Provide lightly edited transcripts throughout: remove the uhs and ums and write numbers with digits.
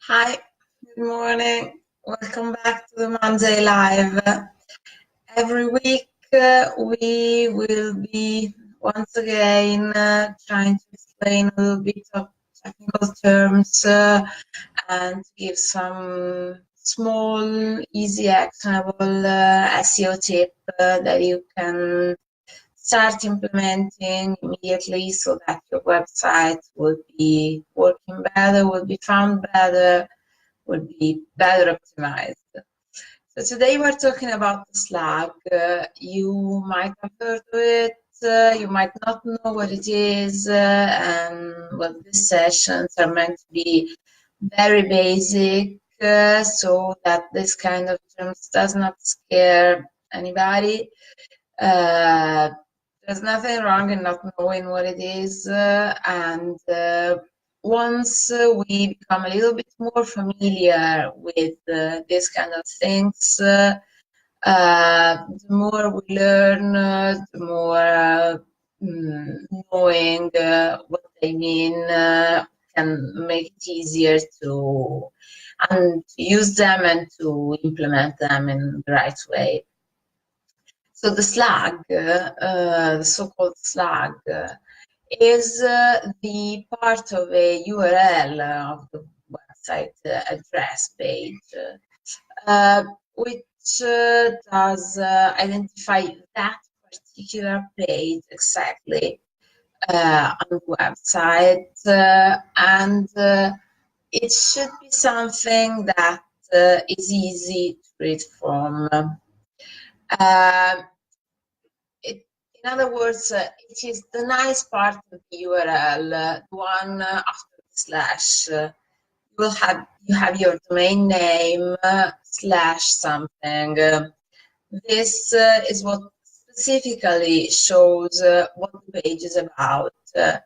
Hi, good morning. Welcome back to the Monday Live. Every week we will be once again trying to explain a little bit of technical terms and give some small, easy, actionable SEO tip that you can start implementing immediately so that your website will be working better, will be found better, will be better optimized. So today we're talking about the slug. You might have heard of it, you might not know what it is, and well, these sessions are meant to be very basic so that this kind of terms does not scare anybody. There's nothing wrong in not knowing what it is, and once we become a little bit more familiar with these kind of things, the more we learn, the more knowing what they mean can make it easier to use them and to implement them in the right way. So the slug, the so-called slug, is the part of a URL of the website address page, which does identify that particular page exactly on the website, and it should be something that is easy to read from. In other words, it is the nice part of the URL, the one after the slash. You have your domain name slash something. This is what specifically shows what the page is about. It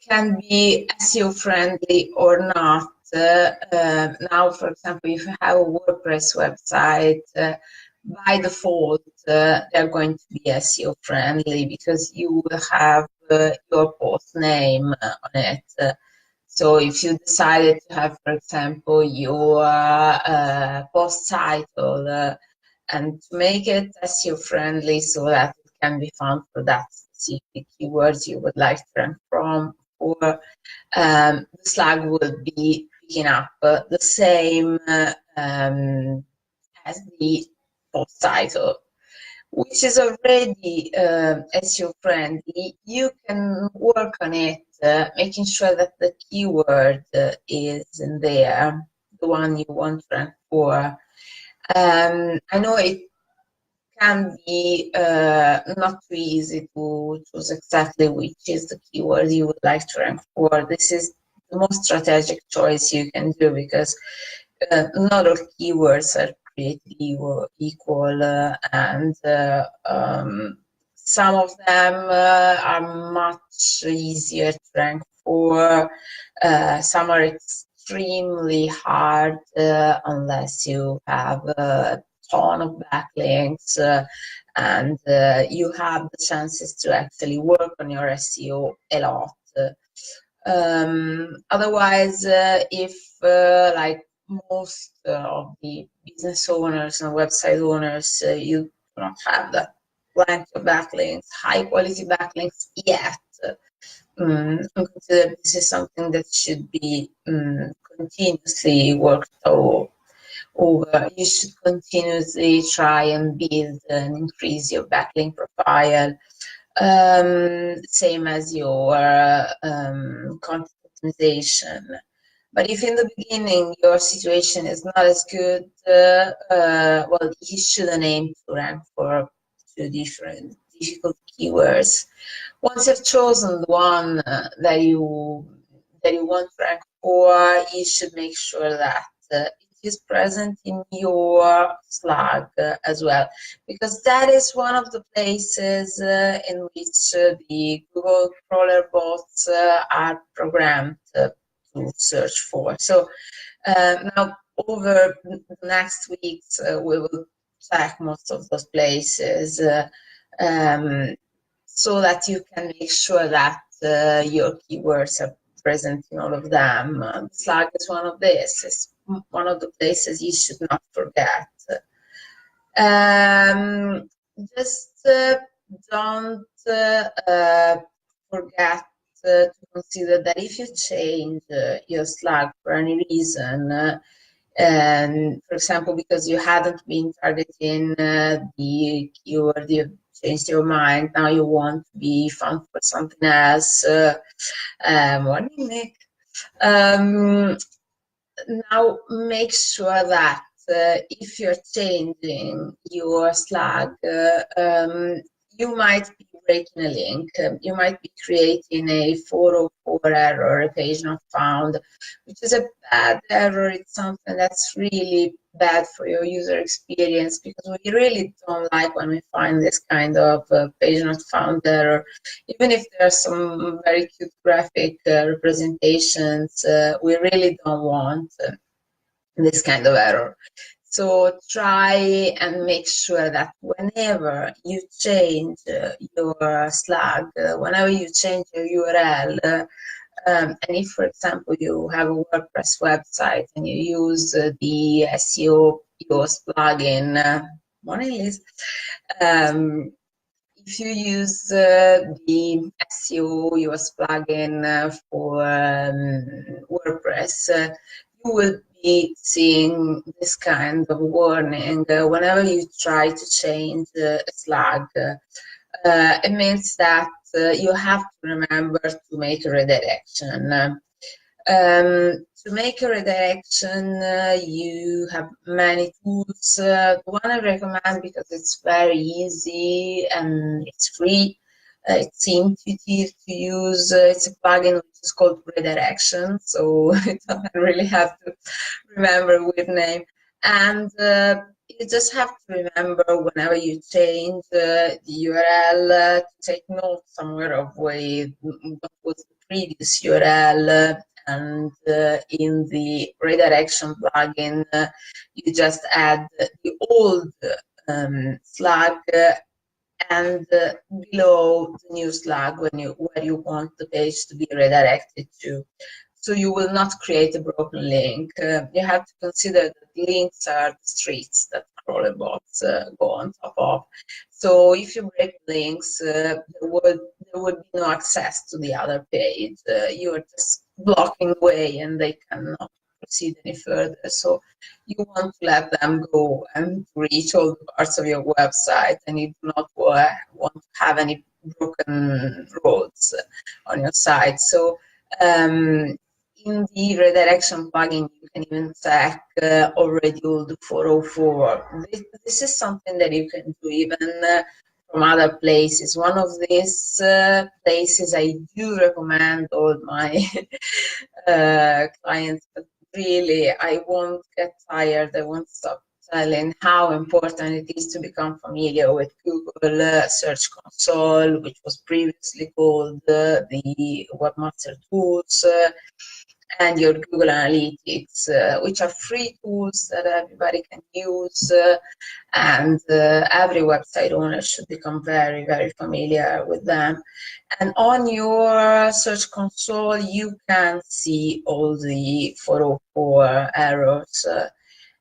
can be SEO friendly or not. Now, for example, if you have a WordPress website, by default, they're going to be SEO friendly because you will have your post name on it. So if you decided to have, for example, your post title and to make it SEO friendly so that it can be found for that specific keywords you would like to rank from, or the slug will be picking up the same as the post title, which is already SEO friendly. You can work on it, making sure that the keyword is in there, the one you want to rank for. I know it can be not too easy to choose exactly which is the keyword you would like to rank for. This is the most strategic choice you can do because not all keywords are created equal, and some of them are much easier to rank for. Some are extremely hard unless you have a ton of backlinks and you have the chances to actually work on your SEO a lot. Otherwise, if like most of the business owners and website owners, you do not have that plenty of backlinks, high quality backlinks yet, consider this is something that should be continuously worked over. You should continuously try and build and increase your backlink profile. Same as your content optimization. But if in the beginning your situation is not as good, well, you shouldn't aim to rank for two different difficult keywords. Once you've chosen the one that you want to rank for, you should make sure that it is present in your slug as well, because that is one of the places in which the Google crawler bots are programmed to search for. So now over the next weeks we will check most of those places so that you can make sure that your keywords are present in all of them. Slug is one of this. It's one of the places you should not forget. Just don't forget to consider that if you change your slug for any reason, and for example, because you hadn't been targeting the keyword, you changed your mind, now you want to be found for something else. Morning, Nick. Now make sure that if you're changing your slug, you might be breaking a link. You might be creating a 404 error, a page not found, which is a bad error. It's something that's really bad for your user experience, because we really don't like when we find this kind of page not found error. Even if there are some very cute graphic representations, we really don't want this kind of error. So try and make sure that whenever you change your slug, whenever you change your URL, and if, for example, you have a WordPress website and you use the SEO EOS plugin, morning, Liz. If you use the SEO EOS plugin for WordPress, you will be seeing this kind of warning whenever you try to change a slug. It means that you have to remember to make a redirection. To make a redirection, you have many tools. The one I recommend, because it's very easy and it's free, it's intuitive to use. It's a plugin which is called Redirection, so you don't really have to remember with name. And you just have to remember whenever you change the URL to take note somewhere of what was the previous URL. And in the redirection plugin, you just add the old slug and below the new slug where you want the page to be redirected to. So you will not create a broken link. You have to consider that links are the streets that crawler bots go on top of. So if you break links, there would be no access to the other page. You are just blocking the way and they cannot proceed any further. So you want to let them go and reach all the parts of your website, and you do not want to have any broken roads on your site. So in the redirection plugin, you can even check already all the 404. This is something that you can do even from other places. One of these places I do recommend all my clients, but really I won't get tired, I won't stop telling how important it is to become familiar with Google Search Console, which was previously called the Webmaster Tools, and your Google Analytics, which are free tools that everybody can use, and every website owner should become very, very familiar with them. And on your Search Console, you can see all the 404 errors,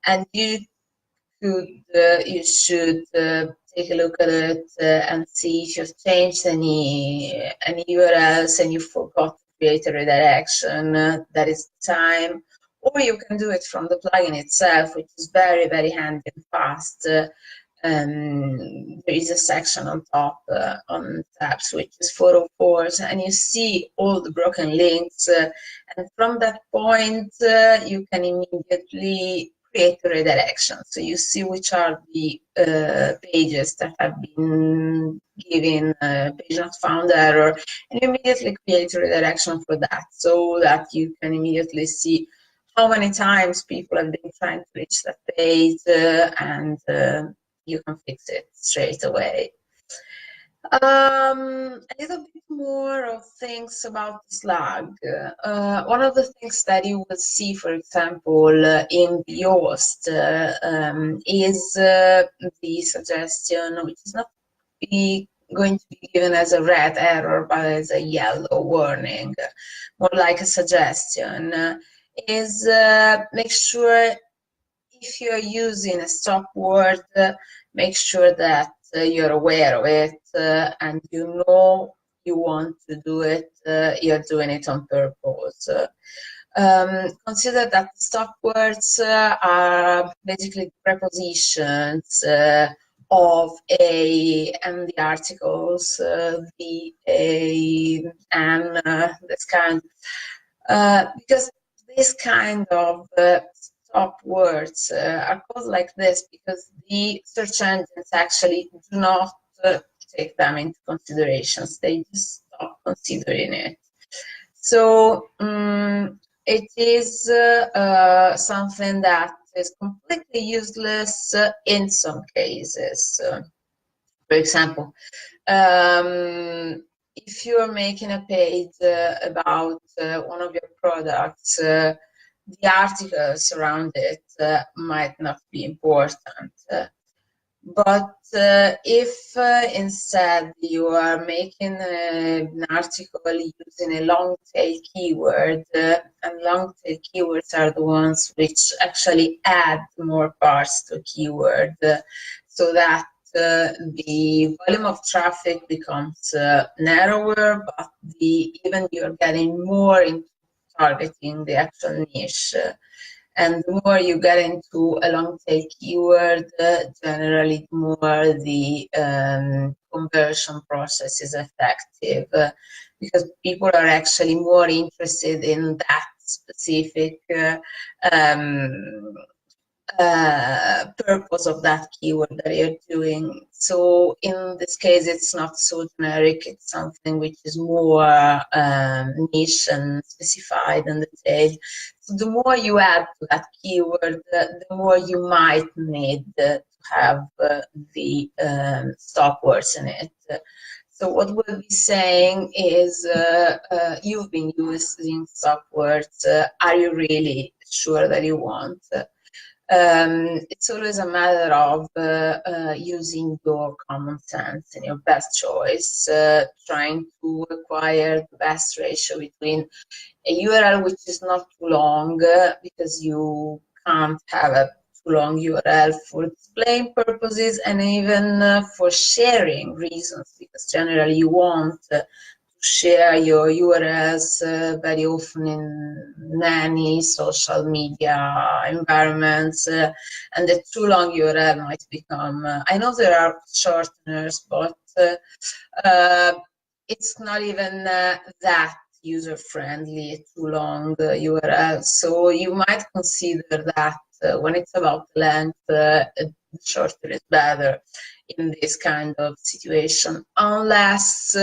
and you should take a look at it and see if you've changed any URLs and you forgot to create a redirection. That is the time. Or you can do it from the plugin itself, which is very, very handy and fast. There is a section on top on tabs, which is 404s, and you see all the broken links. And from that point, you can immediately create a redirection. So you see which are the pages that have been given page not found error, and you immediately create a redirection for that, so that you can immediately see how many times people have been trying to reach that page, and you can fix it straight away. A little bit more of things about the slug. One of the things that you will see, for example, in the Yoast is the suggestion, which is not going to be given as a red error, but as a yellow warning, more like a suggestion, is make sure if you're using a stop word, make sure that you're aware of it and you know you want to do it, you're doing it on purpose. Consider that stop words are basically prepositions of a and the articles, the, a, and this kind. Because this kind of stop words are called like this because the search engines actually do not take them into considerations. They just stop considering it. So it is something that is completely useless in some cases. For example, if you're making a page about one of your products, the articles around it might not be important. But if instead you are making an article using a long tail keyword, and long tail keywords are the ones which actually add more parts to a keyword, so that the volume of traffic becomes narrower, but even you're getting more into targeting the actual niche. And the more you get into a long tail keyword, generally the more the conversion process is effective, because people are actually more interested in that specific purpose of that keyword that you're doing. So in this case, it's not so generic, it's something which is more niche and specified and detailed. So the more you add to that keyword, the more you might need to have the stop words in it. So what we'll be saying is, you've been using stop words, are you really sure that you want? It's always a matter of using your common sense and your best choice, trying to acquire the best ratio between a URL which is not too long, because you can't have a too long URL for displaying purposes, and even for sharing reasons, because generally you want share your URLs very often in many social media environments, and the too long URL might become, I know there are shorteners, but it's not even that user-friendly, too long URL. So you might consider that when it's about length, shorter is better in this kind of situation, unless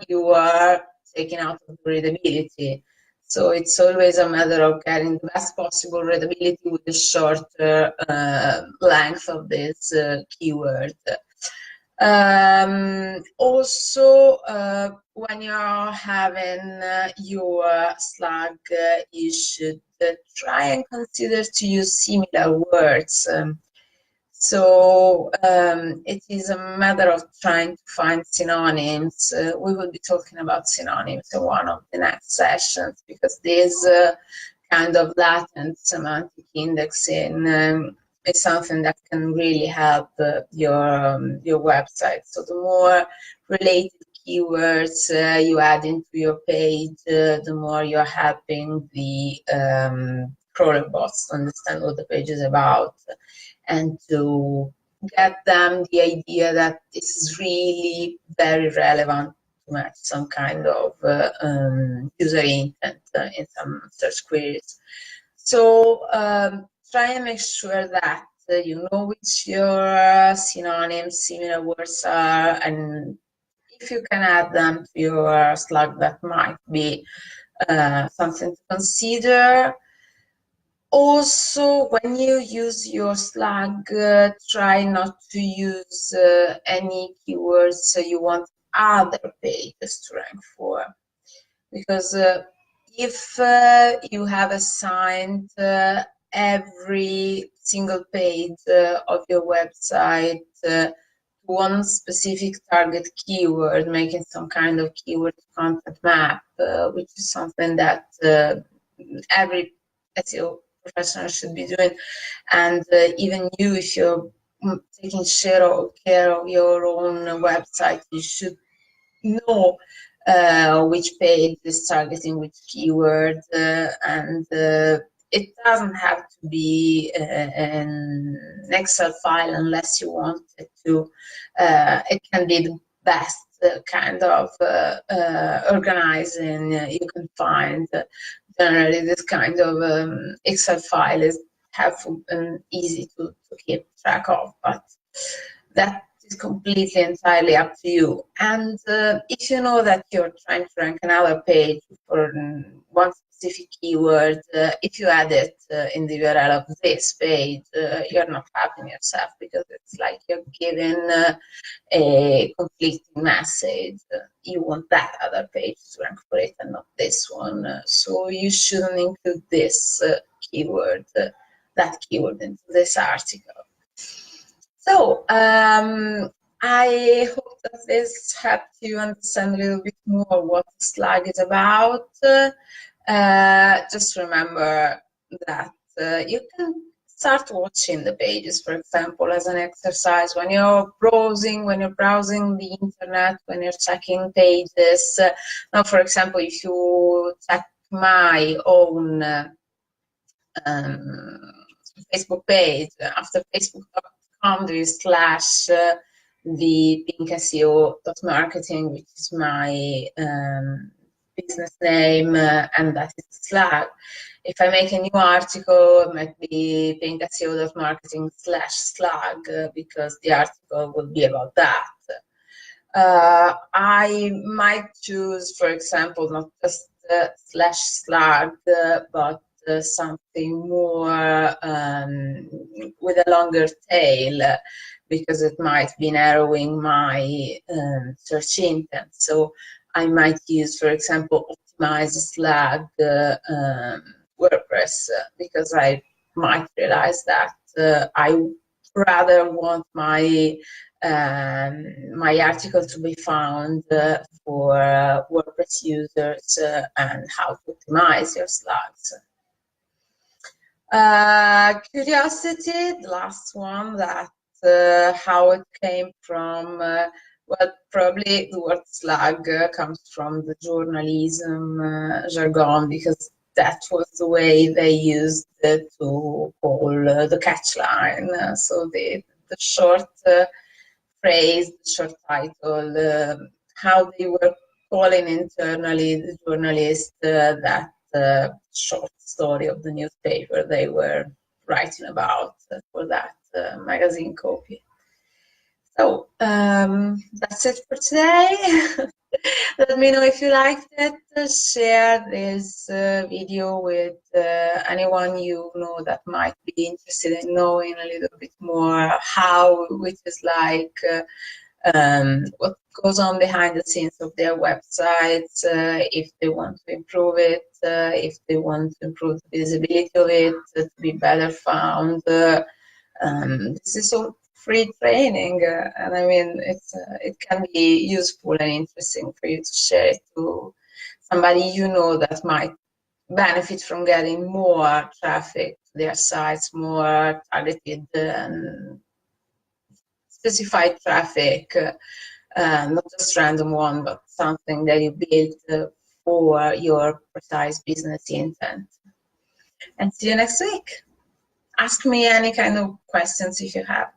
you are taking out of readability. So it's always a matter of getting the best possible readability with the shorter length of this keyword. Also, when you're having your slug, you should try and consider to use similar words. So it is a matter of trying to find synonyms. We will be talking about synonyms in one of the next sessions, because this kind of latent semantic indexing is something that can really help your website. So the more related keywords you add into your page, the more you're helping the crawler bots to understand what the page is about, and to get them the idea that this is really very relevant to match some kind of user intent in some search queries. So try and make sure that you know which your synonyms, similar words are, and if you can add them to your slug, that might be something to consider. Also, when you use your slug, try not to use any keywords you want other pages to rank for. Because if you have assigned every single page of your website to one specific target keyword, making some kind of keyword content map, which is something that every SEO professional should be doing. And even you, if you're taking care of your own website, you should know which page is targeting which keyword, and it doesn't have to be an Excel file unless you want it to. It can be the best kind of organizing you can find. Generally, this kind of Excel file is helpful and easy to keep track of, but that is completely entirely up to you. And if you know that you're trying to rank another page for one specific keyword, if you add it in the URL of this page, you're not helping yourself, because it's like you're giving a conflicting message. You want that other page to rank for it and not this one. So you shouldn't include this keyword, that keyword into this article. So I hope that this helped you understand a little bit more what the slug is about. Just remember that you can start watching the pages, for example, as an exercise when you're browsing the internet, when you're checking pages. Now, for example, if you check my own Facebook page, after Facebook.com, there is slash the pink SEO.marketing, which is my business name, and that is slug. If I make a new article, it might be pink SEO.marketing/slug, because the article will be about that. I might choose, for example, not just /slug, but something more with a longer tail, because it might be narrowing my search intent. So I might use, for example, optimise slug WordPress, because I might realize that I rather want my my article to be found for WordPress users and how to optimize your slugs. Curiosity, the last one, that how it came from, well, probably the word slug comes from the journalism jargon, because that was the way they used it to call the catchline. So the short phrase, the short title, how they were calling internally the journalist that short story of the newspaper they were writing about for that magazine copy. So that's it for today. Let me know if you liked it. Share this video with anyone you know that might be interested in knowing a little bit more how it is like, what goes on behind the scenes of their websites, if they want to improve it, if they want to improve the visibility of it, to be better found. This is all free training, and I mean, it can be useful and interesting for you to share it to somebody you know that might benefit from getting more traffic to their sites, more targeted and specified traffic, not just random one, but something that you build for your precise business intent. And see you next week. Ask me any kind of questions if you have.